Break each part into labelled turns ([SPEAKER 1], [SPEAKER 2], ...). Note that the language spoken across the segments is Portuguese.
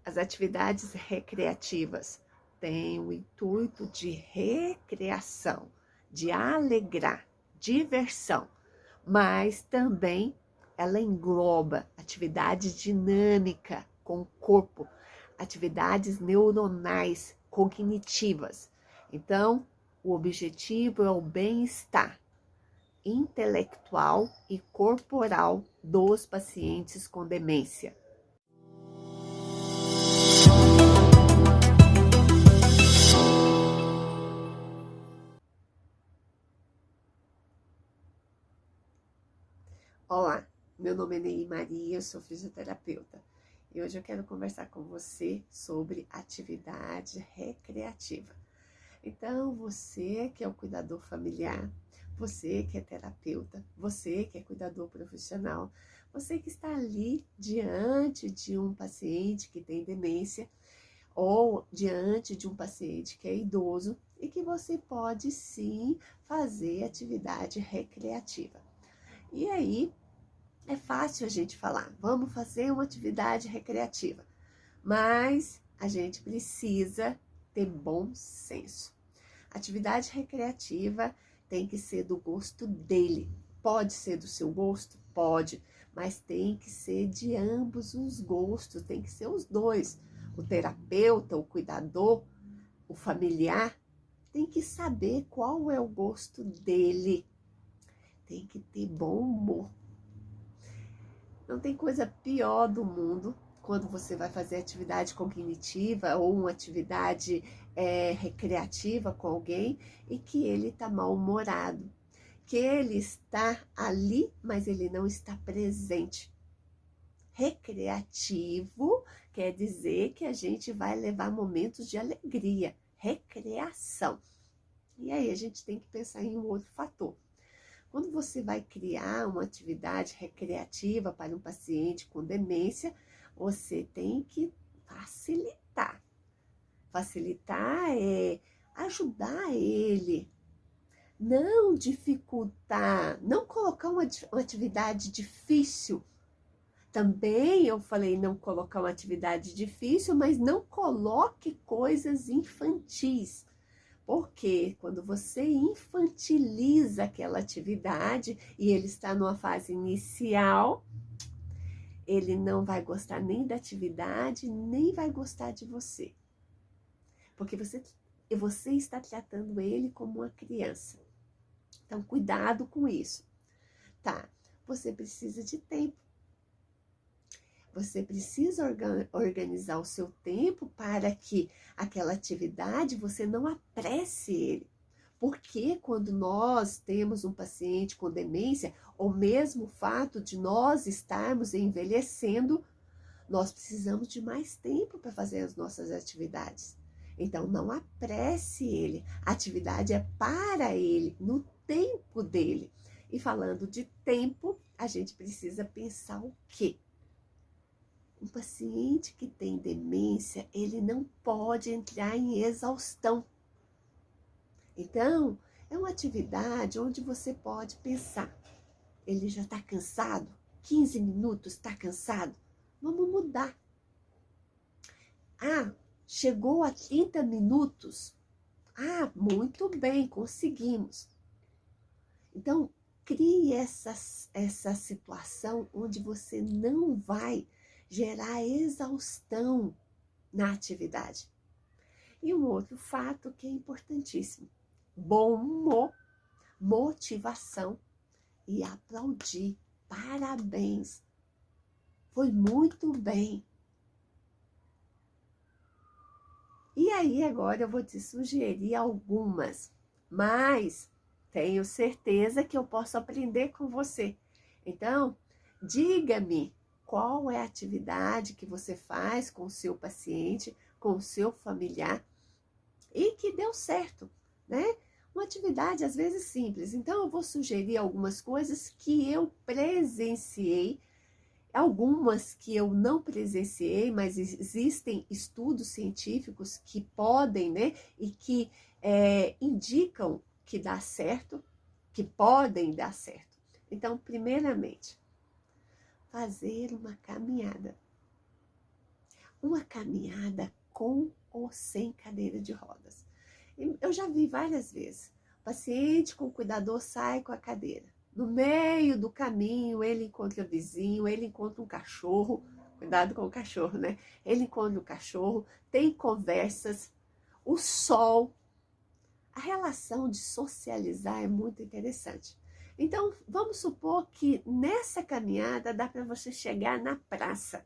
[SPEAKER 1] As atividades recreativas têm o intuito de recreação, de alegrar, diversão, mas também ela engloba atividade dinâmica com o corpo, atividades neuronais, cognitivas. Então, o objetivo é o bem-estar intelectual e corporal dos pacientes com demência. Olá, meu nome é Ney Maria, eu sou fisioterapeuta e hoje eu quero conversar com você sobre atividade recreativa. Então, você que é o cuidador familiar, você que é terapeuta, você que é cuidador profissional, você que está ali diante de um paciente que tem demência ou diante de um paciente que é idoso e que você pode sim fazer atividade recreativa. E aí, é fácil a gente falar, vamos fazer uma atividade recreativa, mas a gente precisa ter bom senso. Atividade recreativa tem que ser do gosto dele. Pode ser do seu gosto? Pode, mas tem que ser de ambos os gostos, tem que ser os dois. O terapeuta, o cuidador, o familiar, tem que saber qual é o gosto dele. Tem que ter bom humor. Não tem coisa pior do mundo quando você vai fazer atividade cognitiva ou uma atividade recreativa com alguém e que ele está mal-humorado, que ele está ali, mas ele não está presente. Recreativo quer dizer que a gente vai levar momentos de alegria, recreação. E aí a gente tem que pensar em um outro fator. Quando você vai criar uma atividade recreativa para um paciente com demência, você tem que facilitar. Facilitar é ajudar ele, não dificultar, não colocar uma atividade difícil. Também eu falei não colocar uma atividade difícil, mas não coloque coisas infantis. Porque quando você infantiliza aquela atividade e ele está numa fase inicial, ele não vai gostar nem da atividade, nem vai gostar de você. Porque você está tratando ele como uma criança. Então, cuidado com isso. Tá, você precisa de tempo. Você precisa organizar o seu tempo para que aquela atividade você não apresse ele. Porque quando nós temos um paciente com demência, ou mesmo o fato de nós estarmos envelhecendo, nós precisamos de mais tempo para fazer as nossas atividades. Então, não apresse ele. A atividade é para ele, no tempo dele. E falando de tempo, a gente precisa pensar o quê? Um paciente que tem demência, ele não pode entrar em exaustão. Então, é uma atividade onde você pode pensar. Ele já está cansado? 15 minutos está cansado? Vamos mudar. Ah, chegou a 30 minutos? Ah, muito bem, conseguimos. Então, crie essa situação onde você não vai gerar exaustão na atividade. E um outro fato que é importantíssimo: bom humor, motivação e aplaudir. Parabéns! Foi muito bem. E aí agora eu vou te sugerir algumas, mas tenho certeza que eu posso aprender com você. Então, diga-me qual é a atividade que você faz com o seu paciente, com o seu familiar e que deu certo, né? Uma atividade às vezes simples. Então, eu vou sugerir algumas coisas que eu presenciei, algumas que eu não presenciei, mas existem estudos científicos que podem, né? E que indicam que dá certo, que podem dar certo. Então, primeiramente, fazer uma caminhada. uma caminhada com ou sem cadeira de rodas. Eu já vi várias vezes, o paciente com o cuidador sai com a cadeira. No meio do caminho, ele encontra vizinho, ele encontra um cachorro, cuidado com o cachorro, né? Ele encontra o cachorro, tem conversas, o sol. A relação de socializar é muito interessante. Então, vamos supor que nessa caminhada dá para você chegar na praça.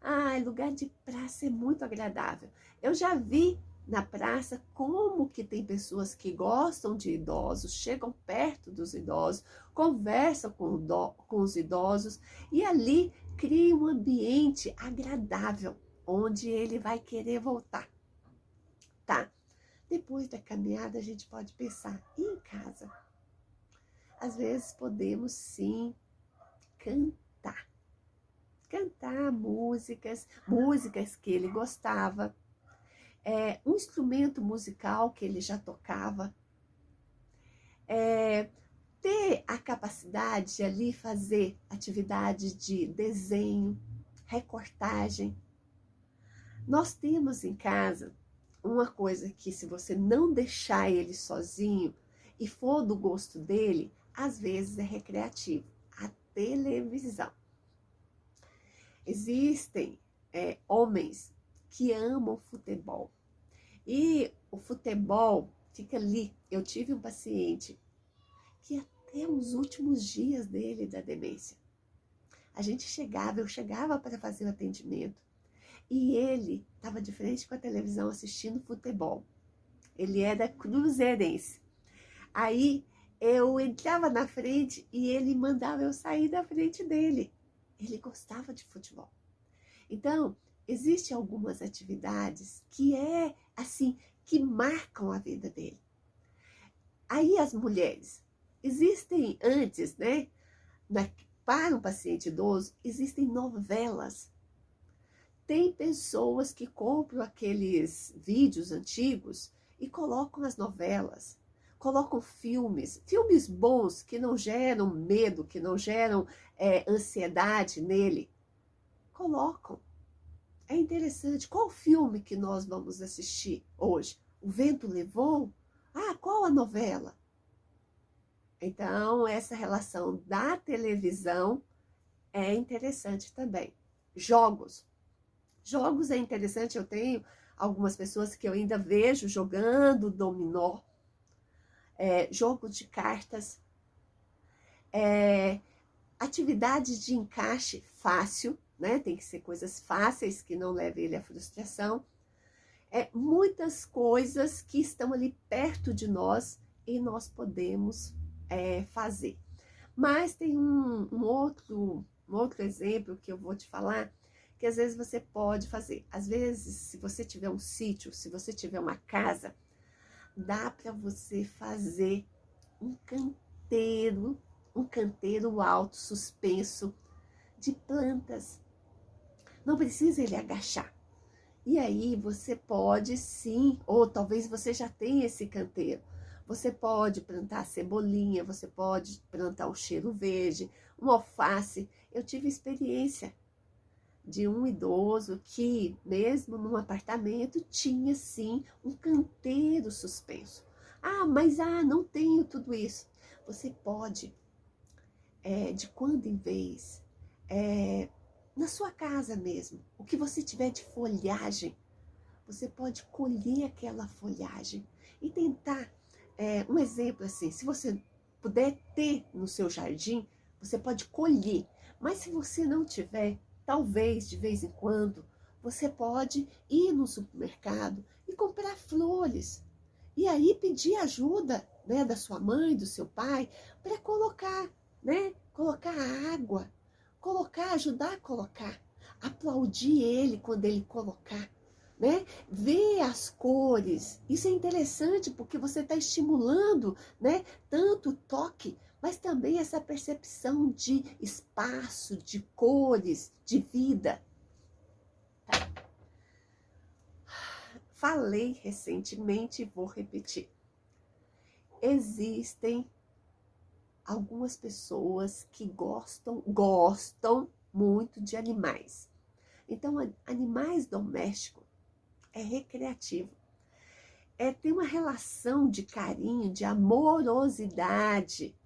[SPEAKER 1] Ah, lugar de praça é muito agradável. Eu já vi na praça como que tem pessoas que gostam de idosos, chegam perto dos idosos, conversam com os idosos e ali cria um ambiente agradável, onde ele vai querer voltar. Tá? Depois da caminhada, a gente pode pensar, e em casa? Às vezes podemos sim cantar. Cantar músicas que ele gostava, um instrumento musical que ele já tocava, ter a capacidade de ali fazer atividade de desenho, recortagem. Nós temos em casa uma coisa que, se você não deixar ele sozinho e for do gosto dele, às vezes é recreativo, a televisão. Existem homens que amam futebol. E o futebol fica ali. Eu tive um paciente que até os últimos dias dele da demência, eu chegava para fazer o atendimento e ele estava de frente com a televisão assistindo futebol. Ele era cruzeirense. Aí eu entrava na frente e ele mandava eu sair da frente dele. Ele gostava de futebol. Então, existem algumas atividades que que marcam a vida dele. Aí as mulheres, existem antes, né? Para um paciente idoso, existem novelas. Tem pessoas que compram aqueles vídeos antigos e colocam as novelas. Colocam filmes bons que não geram medo, que não geram ansiedade nele. Colocam. É interessante. Qual filme que nós vamos assistir hoje? O Vento Levou? Ah, qual a novela? Então, essa relação da televisão é interessante também. Jogos. Jogos é interessante. Eu tenho algumas pessoas que eu ainda vejo jogando dominó, jogo de cartas, atividades de encaixe fácil, né? Tem que ser coisas fáceis que não levem ele à frustração. Muitas coisas que estão ali perto de nós e nós podemos fazer. Mas tem um outro exemplo que eu vou te falar, que às vezes você pode fazer. Às vezes, se você tiver um sítio, se você tiver uma casa, dá para você fazer um canteiro alto, suspenso, de plantas. Não precisa ele agachar. E aí você pode sim, ou talvez você já tenha esse canteiro. Você pode plantar cebolinha, você pode plantar um cheiro verde, um alface. Eu tive experiência de um idoso que, mesmo num apartamento, tinha sim um canteiro suspenso. Mas não tenho tudo isso. Você pode, de quando em vez, na sua casa mesmo, o que você tiver de folhagem, você pode colher aquela folhagem e tentar, um exemplo assim, se você puder ter no seu jardim, você pode colher, mas se você não tiver, talvez de vez em quando, você pode ir no supermercado e comprar flores, e aí pedir ajuda, né, da sua mãe, do seu pai, para colocar, né, colocar água, ajudar a colocar, aplaudir ele quando ele colocar, né? Ver as cores, isso é interessante porque você está estimulando, né, tanto o toque, mas também essa percepção de espaço, de cores, de vida. Tá? Falei recentemente e vou repetir. Existem algumas pessoas que gostam muito de animais. Então, animais domésticos é recreativo. Tem uma relação de carinho, de amorosidade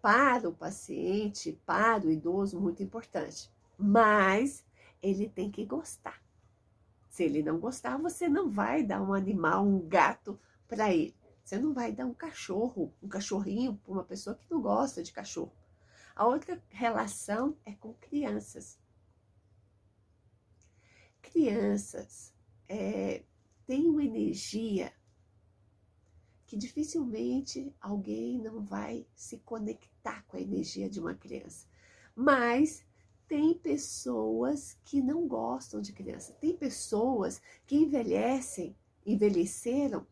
[SPEAKER 1] para o paciente, para o idoso, muito importante. Mas ele tem que gostar. Se ele não gostar, você não vai dar um animal, um gato para ele. Você não vai dar um cachorro, um cachorrinho para uma pessoa que não gosta de cachorro. A outra relação é com crianças. Crianças têm uma energia que dificilmente alguém não vai se conectar com a energia de uma criança. Mas tem pessoas que não gostam de criança. Tem pessoas que envelheceram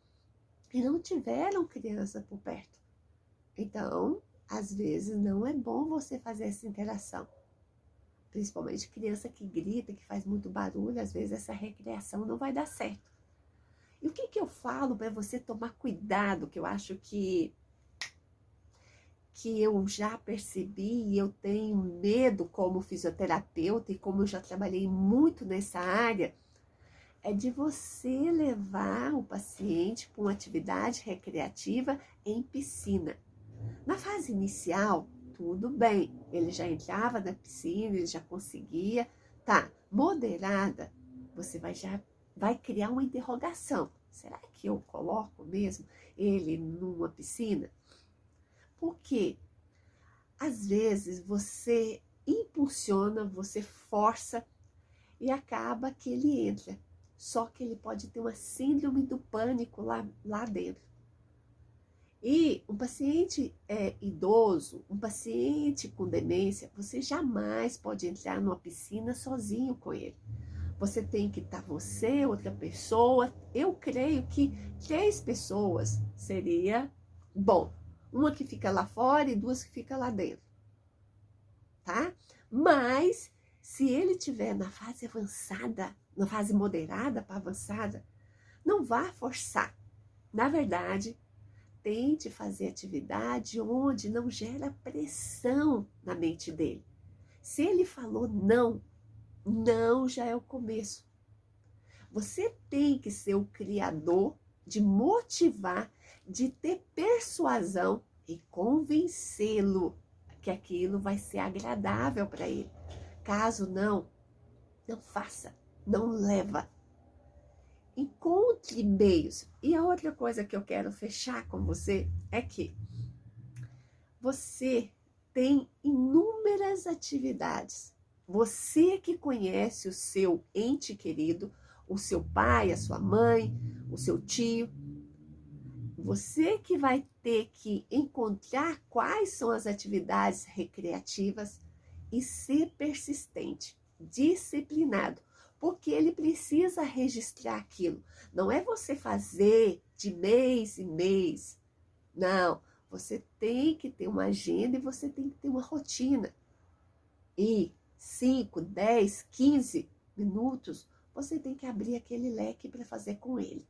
[SPEAKER 1] e não tiveram criança por perto. Então, às vezes, não é bom você fazer essa interação. Principalmente criança que grita, que faz muito barulho, às vezes essa recreação não vai dar certo. E o que eu falo para você tomar cuidado, que eu acho que eu já percebi e eu tenho medo como fisioterapeuta e como eu já trabalhei muito nessa área, é de você levar o paciente para uma atividade recreativa em piscina. Na fase inicial, tudo bem, ele já entrava na piscina, ele já conseguia, tá, moderada, você já vai criar uma interrogação. Será que eu coloco mesmo ele numa piscina? Porque às vezes você impulsiona, você força e acaba que ele entra. Só que ele pode ter uma síndrome do pânico lá dentro. E um paciente idoso, um paciente com demência, você jamais pode entrar numa piscina sozinho com ele. Você tem que estar você, outra pessoa. Eu creio que 3 pessoas seria bom. Uma que fica lá fora e 2 que fica lá dentro. Tá? Mas, se ele estiver na fase avançada, na fase moderada para avançada, não vá forçar. Na verdade, tente fazer atividade onde não gera pressão na mente dele. Se ele falou não, não já é o começo. Você tem que ser o criador de motivar, de ter persuasão e convencê-lo que aquilo vai ser agradável para ele. Caso não faça, não leva. Encontre meios. E a outra coisa que eu quero fechar com você é que você tem inúmeras atividades. Você que conhece o seu ente querido, o seu pai, a sua mãe, o seu tio, você que vai ter que encontrar quais são as atividades recreativas e ser persistente, disciplinado, porque ele precisa registrar aquilo. Não é você fazer de mês em mês. Não, você tem que ter uma agenda e você tem que ter uma rotina. E 5, 10, 15 minutos, você tem que abrir aquele leque para fazer com ele.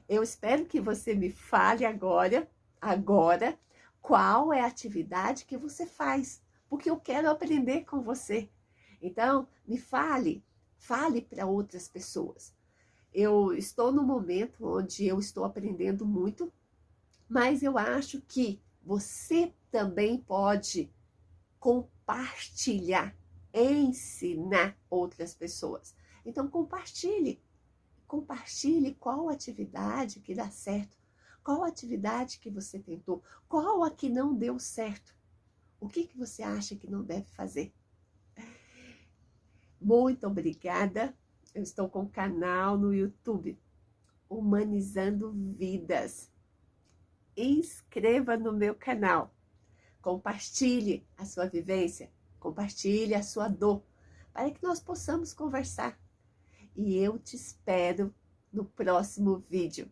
[SPEAKER 1] Eu espero que você me fale agora, qual é a atividade que você faz, porque eu quero aprender com você. Então, me fale para outras pessoas. Eu estou no momento onde eu estou aprendendo muito, mas eu acho que você também pode compartilhar, ensinar outras pessoas. Então, compartilhe qual atividade que dá certo, qual atividade que você tentou, qual a que não deu certo. O que você acha que não deve fazer? Muito obrigada. Eu estou com um canal no YouTube, Humanizando Vidas. Inscreva no meu canal. Compartilhe a sua vivência, compartilhe a sua dor, para que nós possamos conversar. E eu te espero no próximo vídeo.